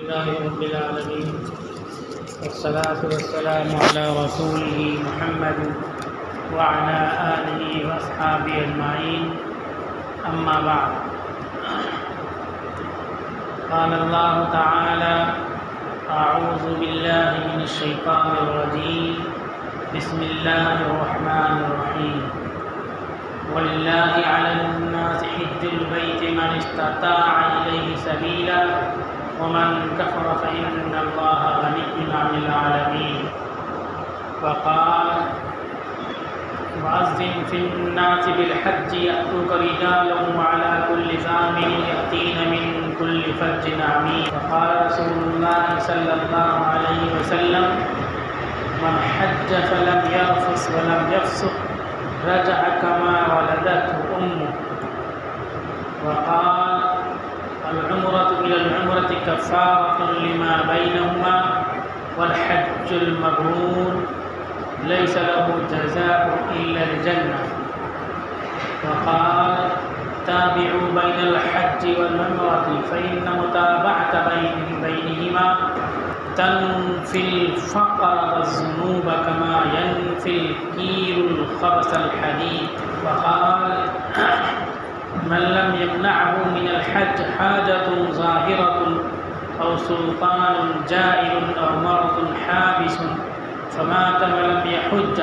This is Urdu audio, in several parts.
لله رب العالمين والصلاة والسلام على رسوله محمد وعلى آله وأصحابه أجمعين أما بعد قال الله تعالى أعوذ بالله من الشيطان الرجيم بسم الله الرحمن الرحيم ولله على الناس حج البيت من استطاع إليه سبيلا ومن كفر فإن الله غني عن العالمين وقال وأذن في الناس بالحج يأتوك رجالا وعلى كل ضامر يأتين من كل فج عميق وقال رسول الله صلى الله عليه وسلم من حج فلم يرفث ولم يفسق رجع كما ولدته أمه وقال العمرة إلى العمرة كفارة لما بينهما والحج المبرور ليس له جزاء إلا الجنة وقال تابعوا بين الحج والعمرة فإن متابعة بينهما تنفي الفقر والذنوب كما ينفي الكير الخبث الحديد وقال من لم يمنعه من الحج حاجة ظاهرة أو سلطان جائر أو مرض حابس فمات ولم يحج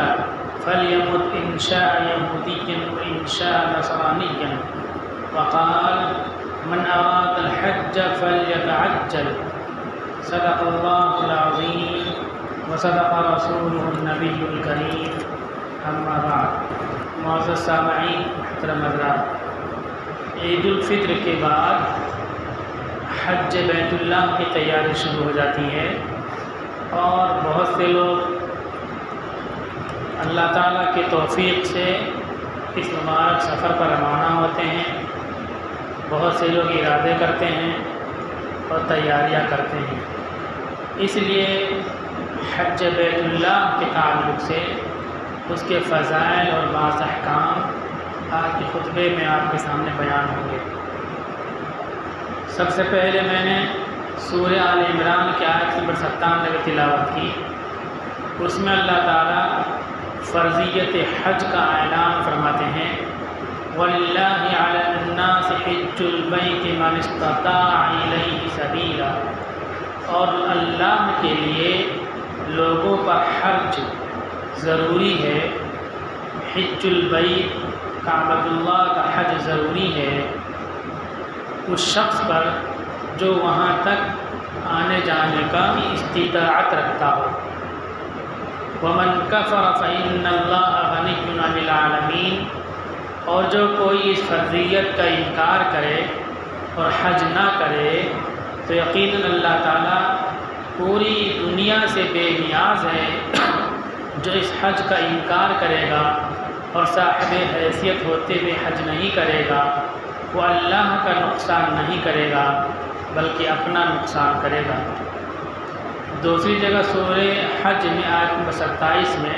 فليمت إن شاء يهوديا وإن شاء نصرانيا وقال من أراد الحج فليتعجل صدق الله العظيم وصدق رسوله النبي الكريم اما بعد معزز سامعین محترم حضرات، عید الفطر کے بعد حج بیت اللہ کی تیاری شروع ہو جاتی ہے اور بہت سے لوگ اللہ تعالیٰ کی توفیق سے اس مبارک سفر پر روانہ ہوتے ہیں۔ بہت سے لوگ ارادے کرتے ہیں اور تیاریاں کرتے ہیں۔ اس لیے حج بیت اللہ کے تعلق سے اس کے فضائل اور بعض احکام آج کے خطبے میں آپ کے سامنے بیان ہوں گے۔ سب سے پہلے میں نے سورہ آل عمران کی آیت نمبر 97 کی تلاوت کی۔ اس میں اللہ تعالیٰ فرضیت حج کا اعلان فرماتے ہیں وَلِلَّهِ عَلَى النَّاسِ حِجُّ الْبَيْتِ مَنِ اسْتَطَاعَ إِلَيْهِ سَبِيلًا، اور اللہ کے لیے لوگوں پر حج ضروری ہے۔ حج البیت کعبۃ اللہ کا حج ضروری ہے اس شخص پر جو وہاں تک آنے جانے کا استطاعت رکھتا ہو۔ وَمَنْ كَفَرَ فَإِنَّ اللَّهَ غَنِيٌّ عَنِ الْعَالَمِينَ، اور جو کوئی اس فرضیت کا انکار کرے اور حج نہ کرے تو یقیناً اللہ تعالیٰ پوری دنیا سے بے نیاز ہے۔ جو اس حج کا انکار کرے گا اور صاحب حیثیت ہوتے ہوئے حج نہیں کرے گا وہ اللہ کا نقصان نہیں کرے گا بلکہ اپنا نقصان کرے گا۔ دوسری جگہ سورہ حج میں آیت نمبر 27 میں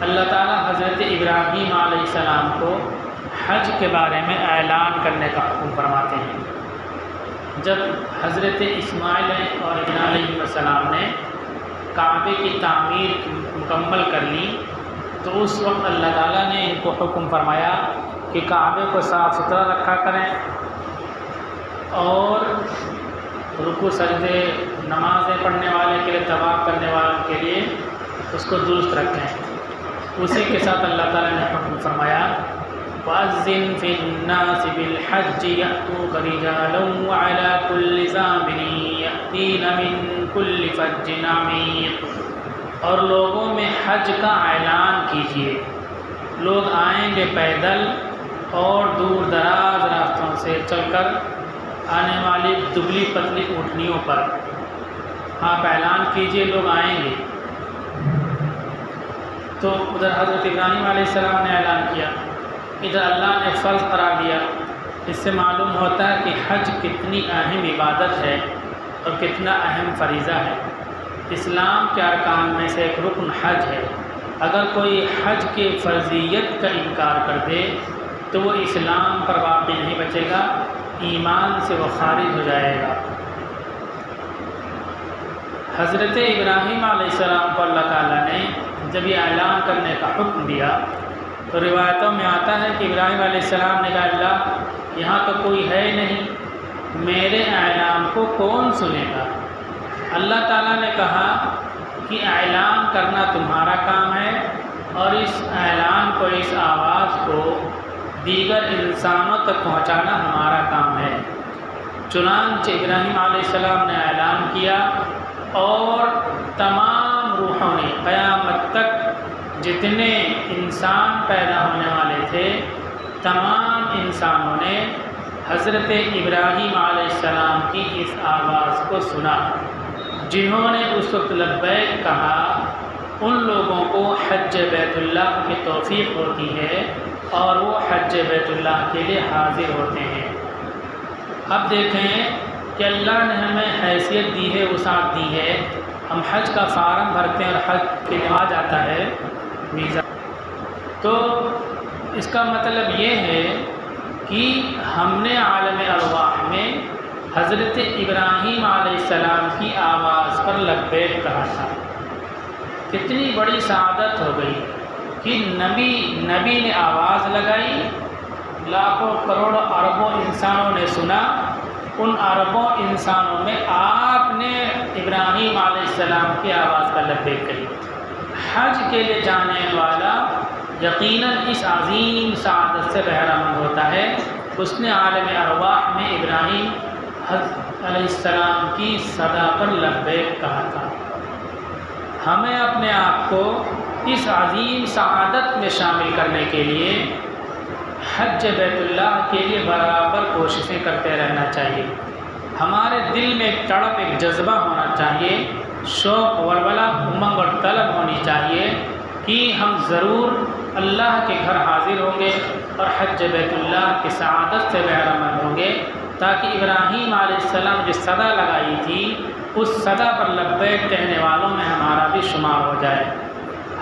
اللہ تعالیٰ حضرت ابراہیم علیہ السلام کو حج کے بارے میں اعلان کرنے کا حکم فرماتے ہیں۔ جب حضرت اسماعیل اور ابراہیم علیہ السلام نے کعبے کی تعمیر مکمل کر لی تو اس وقت اللہ تعالیٰ نے ان کو حکم فرمایا کہ کعبے کو صاف ستھرا رکھا کریں اور رکوع سجدے نمازیں پڑھنے والے کے لیے طواف کرنے والوں کے لیے اس کو درست رکھیں۔ اسی کے ساتھ اللہ تعالیٰ نے حکم فرمایا وَأَذِّن فِي النَّاسِ بِالْحَجِّ يَأْتُوكَ رِجَالًا وَعَلَى كُلِّ ضَامِرٍ يَأْتِينَ مِن كُلِّ فَجٍّ عَمِيقٍ، اور لوگوں میں حج کا اعلان کیجیے۔ لوگ آئیں گے پیدل اور دور دراز راستوں سے چل کر آنے والی دبلی پتلی اونٹنیوں پر۔ آپ اعلان کیجیے لوگ آئیں گے۔ تو ادھر حضرت ابراہیم علیہ السلام نے اعلان کیا، ادھر اللہ نے فرض قرار دیا۔ اس سے معلوم ہوتا ہے کہ حج کتنی اہم عبادت ہے اور کتنا اہم فریضہ ہے۔ اسلام کے ارکان میں سے ایک رکن حج ہے۔ اگر کوئی حج کی فرضیت کا انکار کر دے تو وہ اسلام پر باقی نہیں بچے گا، ایمان سے وہ خارج ہو جائے گا۔ حضرت ابراہیم علیہ السلام کو اللہ تعالیٰ نے جب یہ اعلان کرنے کا حکم دیا تو روایتوں میں آتا ہے کہ ابراہیم علیہ السلام نے کہا اللہ یہاں تو کوئی ہے نہیں، میرے اعلان کو کون سنے گا؟ اللہ تعالیٰ نے کہا کہ اعلان کرنا تمہارا کام ہے اور اس اعلان کو، اس آواز کو دیگر انسانوں تک پہنچانا ہمارا کام ہے۔ چنانچہ ابراہیم علیہ السلام نے اعلان کیا اور تمام روحوں نے، قیامت تک جتنے انسان پیدا ہونے والے تھے تمام انسانوں نے حضرت ابراہیم علیہ السلام کی اس آواز کو سنا۔ جنہوں نے اس وقت لبیک کہا ان لوگوں کو حج بیت اللہ کی توفیق ہوتی ہے اور وہ حج بیت اللہ کے لیے حاضر ہوتے ہیں۔ اب دیکھیں کہ اللہ نے ہمیں حیثیت دی ہے، وسعت دی ہے، ہم حج کا فارم بھرتے ہیں اور حج کے لیے آ جاتا ہے ویزا، تو اس کا مطلب یہ ہے کہ ہم نے عالم ارواح میں حضرت ابراہیم علیہ السلام کی آواز پر لبیک کہا تھا۔ کتنی بڑی سعادت ہو گئی کہ نبی نے آواز لگائی، لاکھوں کروڑوں اربوں انسانوں نے سنا، ان اربوں انسانوں میں آپ نے ابراہیم علیہ السلام کی آواز کا لبیک کہی۔ حج کے لیے جانے والا یقیناً اس عظیم سعادت سے بہرہ مند ہوتا ہے، اس نے عالم ارواح میں ابراہیم علیہ السلام کی صدا پر لبیک کہا تھا۔ ہمیں اپنے آپ کو اس عظیم سعادت میں شامل کرنے کے لیے حج بیت اللہ کے لیے برابر کوششیں کرتے رہنا چاہیے۔ ہمارے دل میں ایک تڑپ، ایک جذبہ ہونا چاہیے، شوق، ولولہ، امنگ اور طلب ہونی چاہیے کہ ہم ضرور اللہ کے گھر حاضر ہوں گے اور حج بیت اللہ کی سعادت سے بہرہ مند ہوں گے، تاکہ ابراہیم علیہ السلام جس صدا لگائی تھی اس صدا پر لبیک کہنے والوں میں ہمارا بھی شمار ہو جائے۔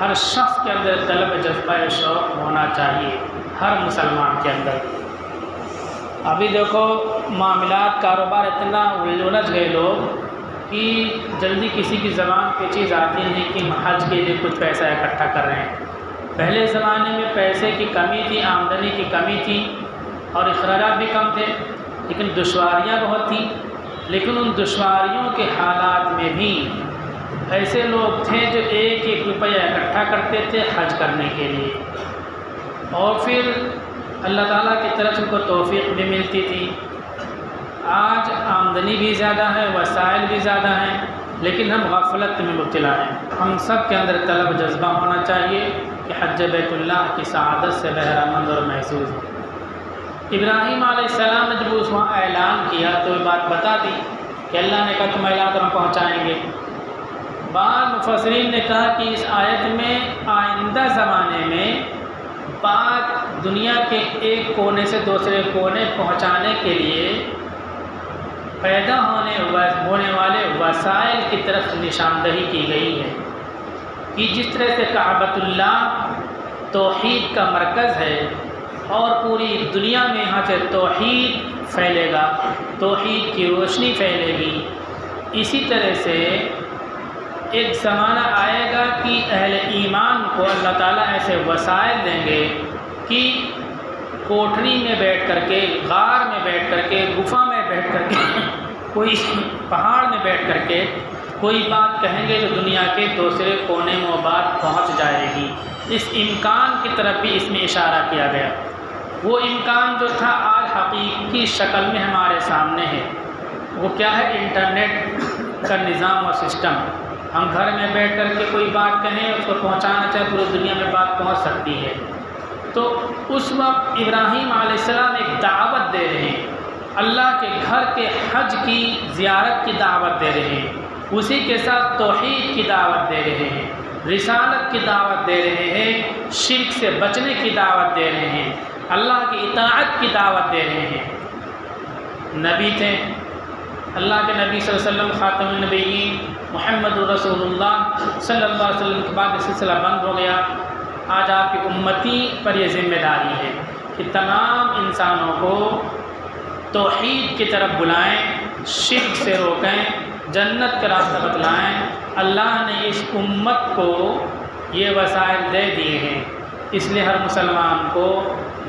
ہر شخص کے اندر طلب، جذبہ، شوق ہونا چاہیے، ہر مسلمان کے اندر۔ ابھی دیکھو معاملات، کاروبار اتنا الجھ گئے لوگ کہ جلدی کسی کی زبان پہ چیز آتی نہیں کہ حج کے لیے کچھ پیسہ اکٹھا کر رہے ہیں۔ پہلے زمانے میں پیسے کی کمی تھی، آمدنی کی کمی تھی اور اخراجات بھی کم تھے، لیکن دشواریاں بہت تھیں۔ لیکن ان دشواریوں کے حالات میں بھی ایسے لوگ تھے جو ایک ایک روپیہ اکٹھا کرتے تھے حج کرنے کے لیے، اور پھر اللہ تعالیٰ کی طرف ان کو توفیق بھی ملتی تھی۔ آج آمدنی بھی زیادہ ہے، وسائل بھی زیادہ ہیں، لیکن ہم غفلت میں مبتلا ہیں۔ ہم سب کے اندر طلب، جذبہ ہونا چاہیے کہ حج بیت اللہ کی سعادت سے بہرہ مند اور محسوس ہو۔ ابراہیم علیہ السلام نے جب اس وہاں اعلان کیا تو یہ بات بتا دی کہ اللہ نے کہا تم اعلان کرو، پہنچائیں گے۔ بعض مفسرین نے کہا کہ اس آیت میں آئندہ زمانے میں بات دنیا کے ایک کونے سے دوسرے کونے پہنچانے کے لیے پیدا ہونے والے وسائل کی طرف نشاندہی کی گئی ہے کہ جس طرح سے کعبۃ اللہ توحید کا مرکز ہے اور پوری دنیا میں یہاں سے توحید پھیلے گا، توحید کی روشنی پھیلے گی، اسی طرح سے ایک زمانہ آئے گا کہ اہل ایمان کو اللہ تعالیٰ ایسے وسائل دیں گے کہ کوٹھری میں بیٹھ کر کے، غار میں بیٹھ کر کے، گفا میں بیٹھ کر کے، کوئی پہاڑ میں بیٹھ کر کے کوئی بات کہیں گے جو دنیا کے دوسرے کونے میں وہ بات پہنچ جائے گی۔ اس امکان کی طرف بھی اس میں اشارہ کیا گیا۔ وہ امکان جو تھا آج حقیقی شکل میں ہمارے سامنے ہے۔ وہ کیا ہے؟ انٹرنیٹ کا نظام اور سسٹم۔ ہم گھر میں بیٹھ کر کے کوئی بات کہیں، اس کو پہنچانا چاہے پوری دنیا میں بات پہنچ سکتی ہے۔ تو اس وقت ابراہیم علیہ السلام ایک دعوت دے رہے ہیں، اللہ کے گھر کے حج کی زیارت کی دعوت دے رہے ہیں، اسی کے ساتھ توحید کی دعوت دے رہے ہیں، رسالت کی دعوت دے رہے ہیں، شرک سے بچنے کی دعوت دے رہے ہیں، اللہ کی اطاعت کی دعوت دے رہے ہیں۔ نبی تھے، اللہ کے نبی صلی اللہ علیہ وسلم خاتم النبیین محمد رسول اللہ صلی اللہ علیہ وسلم کے بعد یہ سلسلہ بند ہو گیا۔ آج آپ کی امتی پر یہ ذمہ داری ہے کہ تمام انسانوں کو توحید کی طرف بلائیں، شرک سے روکیں، جنت کا راستہ بتلائیں۔ اللہ نے اس امت کو یہ وسائل دے دیے ہیں، اس لیے ہر مسلمان کو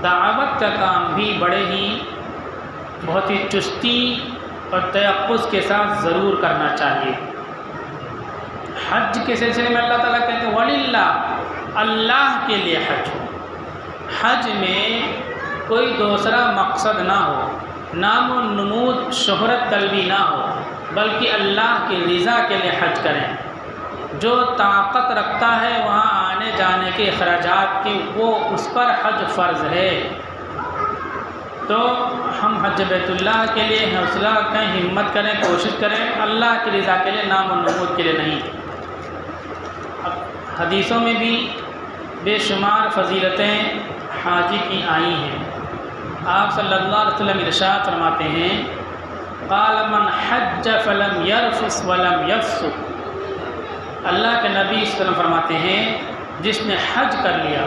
دعوت کا کام بھی بڑے ہی بہت ہی چستی اور تیقظ کے ساتھ ضرور کرنا چاہیے۔ حج کے سلسلے میں اللہ تعالیٰ کہتے ہیں وَلِلَّهِ، اللہ کے لیے حج ہو۔ حج میں کوئی دوسرا مقصد نہ ہو، نام و نمود شہرت طلبی نہ ہو، بلکہ اللہ کی رضا کے لیے حج کریں۔ جو طاقت رکھتا ہے وہاں آنے جانے کے اخراجات کی، وہ اس پر حج فرض ہے۔ تو ہم حج بیت اللہ کے لیے حوصلہ رکھیں، ہمت کریں، کوشش کریں، اللہ کی رضا کے لیے، نام و نمود کے لیے نہیں۔ اب حدیثوں میں بھی بے شمار فضیلتیں حاجی کی آئی ہیں۔ آپ صلی اللہ علیہ وسلم ارشاد فرماتے ہیں قال من حج فلم یرفث ولم یفسق، اللہ کے نبی صلی اللہ علیہ وسلم فرماتے ہیں جس نے حج کر لیا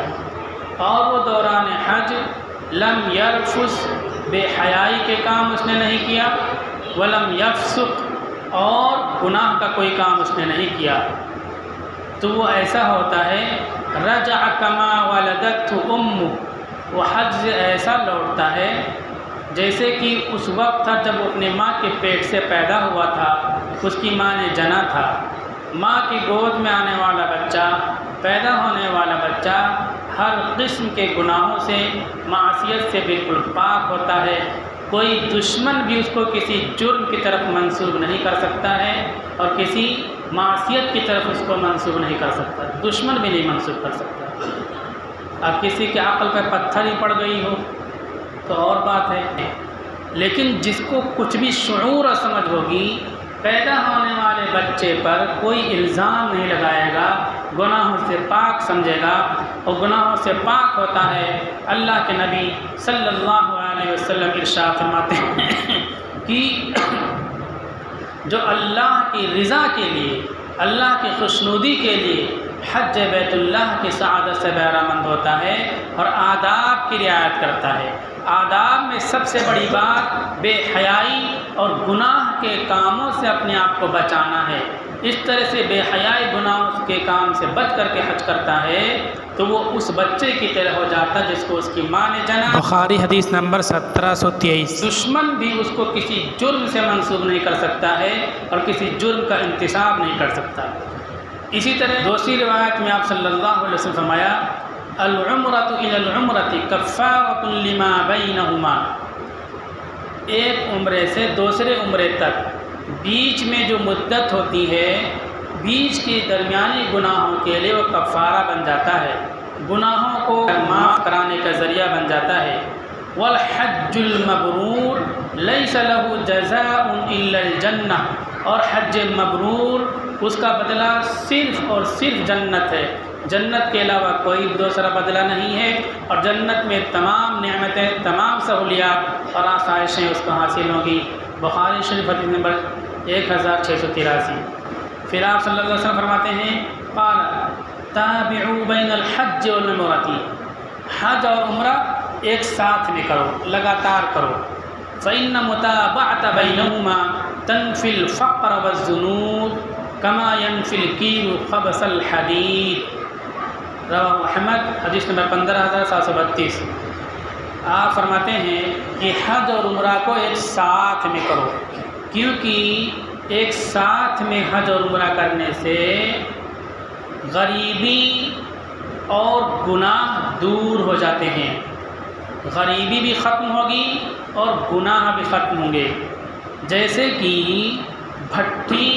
اور وہ دوران حج لم یرفث، بے حیائی کے کام اس نے نہیں کیا، ولم یفسق، اور گناہ کا کوئی کام اس نے نہیں کیا، تو وہ ایسا ہوتا ہے رجع کما ولدته امه، وہ حج سے ایسا لوٹتا ہے جیسے کہ اس وقت تھا جب وہ اپنے ماں کے پیٹ سے پیدا ہوا تھا، اس کی ماں نے جنا تھا۔ ماں کی گود میں آنے والا بچہ، پیدا ہونے والا بچہ ہر قسم کے گناہوں سے، معصیت سے بالکل پاک ہوتا ہے۔ کوئی دشمن بھی اس کو کسی جرم کی طرف منسوب نہیں کر سکتا ہے اور کسی معصیت کی طرف اس کو منسوب نہیں کر سکتا، دشمن بھی نہیں منسوب کر سکتا۔ اب کسی کے عقل پہ پتھر ہی پڑ گئی ہو تو اور بات ہے، لیکن جس کو کچھ بھی شعور اور سمجھ ہوگی، پیدا ہونے والے بچے پر کوئی الزام نہیں لگائے گا، گناہوں سے پاک سمجھے گا، اور گناہوں سے پاک ہوتا ہے۔ اللہ کے نبی صلی اللہ علیہ وسلم ارشاد فرماتے ہیں کہ جو اللہ کی رضا کے لیے، اللہ کی خوشنودی کے لیے حج بیت اللہ کی سعادت سے بہرہ مند ہوتا ہے اور آداب کی رعایت کرتا ہے۔ آداب میں سب سے بڑی بات بے حیائی اور گناہ کے کاموں سے اپنے آپ کو بچانا ہے۔ اس طرح سے بے حیائی گناہوں کے کام سے بچ کر کے حج کرتا ہے تو وہ اس بچے کی طرح ہو جاتا جس کو اس کی ماں نے جنا۔ بخاری حدیث نمبر 1723۔ دشمن بھی اس کو کسی جرم سے منسوب نہیں کر سکتا ہے اور کسی جرم کا انتساب نہیں کر سکتا۔ اسی طرح دوسری روایت میں آپ صلی اللہ علیہ وسلم فرمایا العمرۃ الی العمرۃ کفارۃ لما بینہما، ایک عمرے سے دوسرے عمرے تک بیچ میں جو مدت ہوتی ہے، بیچ کے درمیانی گناہوں کے لیے وہ کفارہ بن جاتا ہے، گناہوں کو معاف کرانے کا ذریعہ بن جاتا ہے۔ والحج المبرور لیس له جزاء الا الجنہ، اور حج مبرور اس کا بدلہ صرف اور صرف جنت ہے، جنت کے علاوہ کوئی دوسرا بدلہ نہیں ہے، اور جنت میں تمام نعمتیں، تمام سہولیات اور آسائشیں اس کو حاصل ہوں گی۔ بخاری شریف حدیث نمبر 1683۔ پھر آپ صلی اللہ علیہ وسلم فرماتے ہیں قال تابعوا بین الحج والعمرۃ، حج اور عمرہ ایک ساتھ میں کرو، لگاتار کرو۔ فإن متابعة بينهما تنفي الفقر والذنوب كما ينفي الكير خبث الحديد، رواه احمد، حدیث نمبر 15732۔ آپ فرماتے ہیں کہ حج اور عمرہ کو ایک ساتھ میں کرو، کیونکہ ایک ساتھ میں حج اور عمرہ کرنے سے غریبی اور گناہ دور ہو جاتے ہیں، غریبی بھی ختم ہوگی اور گناہ بھی ختم ہوں گے۔ جیسے کہ بھٹی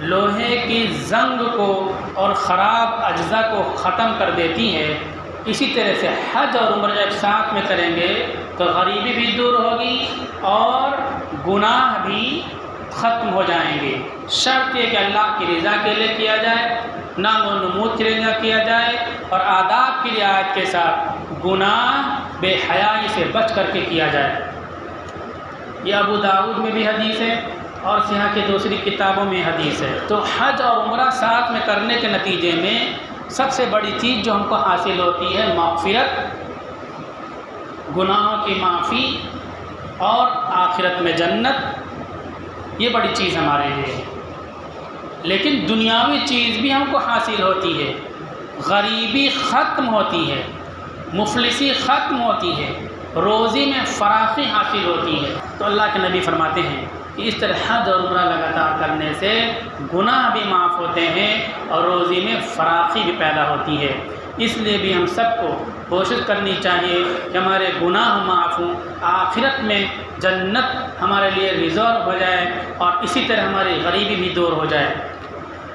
لوہے کی زنگ کو اور خراب اجزاء کو ختم کر دیتی ہے، اسی طرح سے حج اور عمرہ ایک ساتھ میں کریں گے تو غریبی بھی دور ہوگی اور گناہ بھی ختم ہو جائیں گے۔ شرط یہ کہ اللہ کی رضا کے لیے کیا جائے، نام و نمود کے لیے کیا جائے، اور آداب کی رعایت کے ساتھ گناہ بے حیائی سے بچ کر کے کیا جائے۔ یہ ابو داؤد میں بھی حدیث ہے اور سیاح کی دوسری کتابوں میں حدیث ہے۔ تو حج اور عمرہ ساتھ میں کرنے کے نتیجے میں سب سے بڑی چیز جو ہم کو حاصل ہوتی ہے مغفرت، گناہوں کی معافی اور آخرت میں جنت، یہ بڑی چیز ہمارے لیے ہے۔ لیکن دنیاوی چیز بھی ہم کو حاصل ہوتی ہے، غریبی ختم ہوتی ہے، مفلسی ختم ہوتی ہے، روزی میں فراخی حاصل ہوتی ہے۔ تو اللہ کے نبی فرماتے ہیں کہ اس طرح حج اور عمرہ لگاتار کرنے سے گناہ بھی معاف ہوتے ہیں اور روزی میں فراخی بھی پیدا ہوتی ہے۔ اس لیے بھی ہم سب کو کوشش کرنی چاہیے کہ ہمارے گناہ معاف ہوں، آخرت میں جنت ہمارے لیے ریزرو ہو جائے اور اسی طرح ہماری غریبی بھی دور ہو جائے۔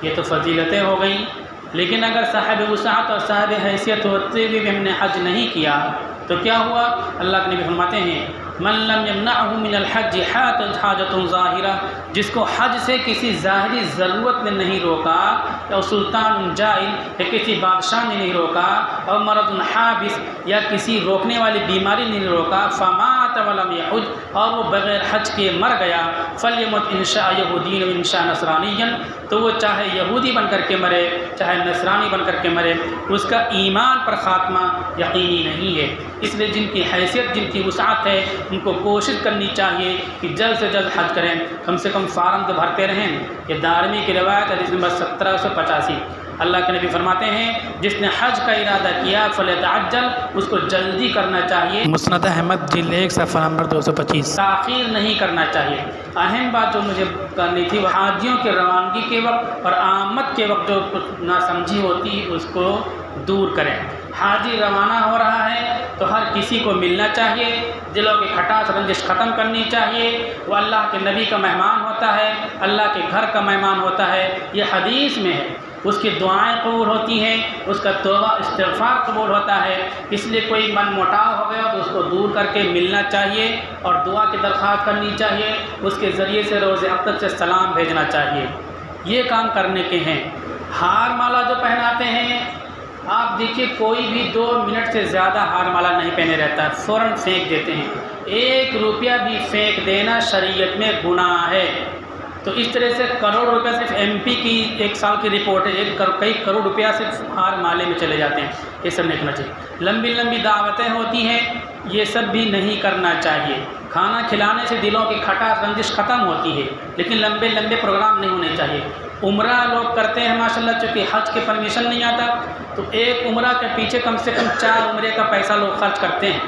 یہ تو فضیلتیں ہو گئیں، لیکن اگر صاحب وسعت اور صاحب حیثیت ہوتے ہوئے بھی ہم نے حج نہیں کیا تو کیا ہوا؟ اللہ کے نبی فرماتے ہیں من لم يمنعه من الحج حاجت ظاہرہ، جس کو حج سے کسی ظاہری ضرورت نے نہیں روکا، یا سلطان جائل یا کسی بادشاہ نے نہیں روکا، اور مرض حابس یا کسی روکنے والی بیماری نے نہیں روکا، فمات ولم يحج، اور وہ بغیر حج کے مر گیا، فلیمت ان شاء یہودین و ان شاء نصرانیا، تو وہ چاہے یہودی بن کر کے مرے چاہے نصرانی بن کر کے مرے، اس کا ایمان پر خاتمہ یقینی نہیں ہے۔ اس لیے جن کی حیثیت جن کی وسعت ہے ان کو کوشش کرنی چاہیے کہ جلد سے جلد حج کریں، کم سے کم فارم تو بھرتے رہیں۔ یہ دارمی کی روایت حدیث نمبر 1785۔ اللہ کے نبی فرماتے ہیں جس نے حج کا ارادہ کیا فلیتعجل، اس کو جلدی کرنا چاہیے، مسند احمد جلد 1 صفحہ نمبر 225۔ تاخیر نہیں کرنا چاہیے۔ اہم بات جو مجھے کرنی تھی وہ حاجیوں کے روانگی کے وقت اور آمد کے وقت جو کچھ ناسمجھی ہوتی ہے اس کو دور کریں۔ حاجی روانہ ہو رہا ہے تو ہر کسی کو ملنا چاہیے، دلوں کی کھٹاس رنجش ختم کرنی چاہیے۔ وہ اللہ کے نبی کا مہمان ہوتا ہے، اللہ کے گھر کا مہمان ہوتا ہے، یہ حدیث میں ہے۔ اس کی دعائیں قبول ہوتی ہیں، اس کا توبہ استغفار قبول ہوتا ہے۔ اس لیے کوئی من موٹاؤ ہو گیا تو اس کو دور کر کے ملنا چاہیے اور دعا کی درخواست کرنی چاہیے، اس کے ذریعے سے روز اقدس سے سلام بھیجنا چاہیے۔ یہ کام کرنے کے ہیں۔ ہار مالا جو پہناتے ہیں، آپ دیکھیے کوئی بھی 2 منٹ سے زیادہ ہار مالا نہیں پہنے رہتا ہے، فوراً پھینک دیتے ہیں۔ 1 روپیہ بھی پھینک دینا شریعت میں گناہ ہے۔ تو اس طرح سے کروڑ روپیہ صرف ایم پی کی 1 سال کی رپورٹ ہے، کئی کروڑ روپیہ صرف ہار مالے میں چلے جاتے ہیں۔ یہ سب نہیں کرنا چاہیے۔ لمبی لمبی دعوتیں ہوتی ہیں، یہ سب بھی نہیں کرنا چاہیے۔ کھانا کھلانے سے دلوں کی کھٹاس رنجش ختم ہوتی ہے، لیکن لمبے لمبے پروگرام نہیں ہونے چاہیے۔ عمرہ لوگ کرتے ہیں ماشاءاللہ، چونکہ حج کے پرمیشن نہیں آتا تو ایک عمرہ کے پیچھے کم سے کم 4 عمرے کا پیسہ لوگ خرچ کرتے ہیں۔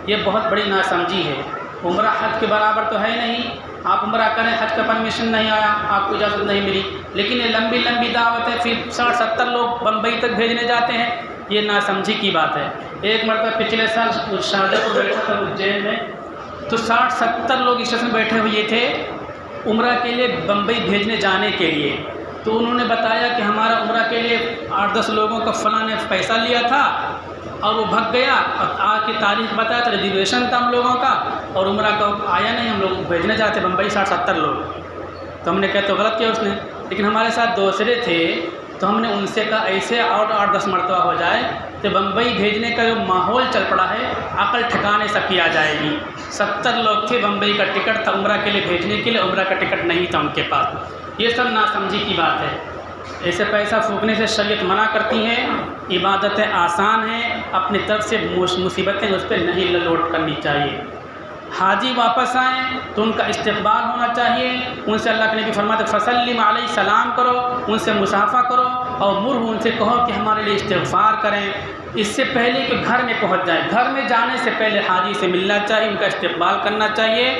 یہ بہت بڑی ناسمجھی ہے۔ عمرہ حج کے برابر تو ہے نہیں، آپ عمرہ کریں، حج کا پرمیشن نہیں آیا، آپ کو اجازت نہیں ملی، لیکن یہ لمبی لمبی دعوتیں پھر 60-70 لوگ بمبئی تک بھیجنے جاتے ہیں، یہ ناسمجھی کی بات ہے۔ ایک مرتبہ پچھلے سال شارجہ کو بیٹھا تھا اجین میں، تو 60-70 لوگ اسٹیشن میں بیٹھے ہوئے تھے عمرہ کے لیے بمبئی بھیجنے جانے کے لیے۔ تو انہوں نے بتایا کہ ہمارا عمرہ کے لیے 8-10 لوگوں کا فلاں نے پیسہ لیا تھا اور وہ بھگ گیا، اور آج کی تاریخ بتایا تو ریزرویشن تھا ہم لوگوں کا اور عمرہ کا آیا نہیں، ہم لوگ بھیجنے جاتے بمبئی 60-70 لوگ۔ تو ہم نے کہا تو غلط کیا اس نے، لیکن ہمارے ساتھ دوسرے تھے تو ہم نے ان سے کہا ایسے اور 8-10 مرتبہ ہو جائے تو بمبئی بھیجنے کا جو ماحول چل پڑا ہے عقل ٹھکانے سے کی آ جائے گی۔ 70 لوگ تھے، بمبئی کا ٹکٹ تھا عمرہ کے لیے بھیجنے کے لیے، عمرہ کا ٹکٹ نہیں تھا ان کے پاس۔ یہ سب ناسمجھی کی بات ہے۔ ایسے پیسہ پھونکنے سے شریعت منع کرتی ہے۔ عبادتیں آسان ہیں، اپنی طرف سے مصیبتیں اس پہ نہیں لوٹ کرنی چاہیے۔ حاجی واپس آئیں تو ان کا استقبال ہونا چاہیے، ان سے اللہ کے نبی فرماتے فسلم علیہ، سلام کرو، ان سے مصافحہ کرو اور مرہ، ان سے کہو کہ ہمارے لیے استغفار کریں۔ اس سے پہلے کہ گھر میں پہنچ جائیں، گھر میں جانے سے پہلے حاجی سے ملنا چاہیے، ان کا استقبال کرنا چاہیے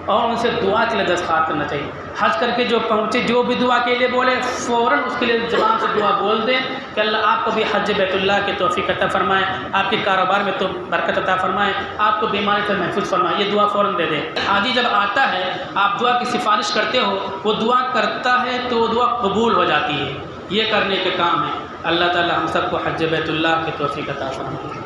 اور ان سے دعا کے لیے درخواست کرنا چاہیے۔ حج کر کے جو پہنچے جو بھی دعا کے لیے بولے فوراً اس کے لیے زبان سے دعا بول دیں کہ اللہ آپ کو بھی حج بیت اللہ کی توفیق عطا فرمائے، آپ کے کاروبار میں تو برکت عطا فرمائے، آپ کو بیماری سے محفوظ فرمائے، یہ دعا فوراً دے دیں۔ حاجی جب آتا ہے آپ دعا کی سفارش کرتے ہو، وہ دعا کرتا ہے تو وہ دعا قبول ہو جاتی ہے۔ یہ کرنے کے کام ہے۔ اللہ تعالی ہم سب کو حج بیت اللہ کی توفیق عطا فرمائے۔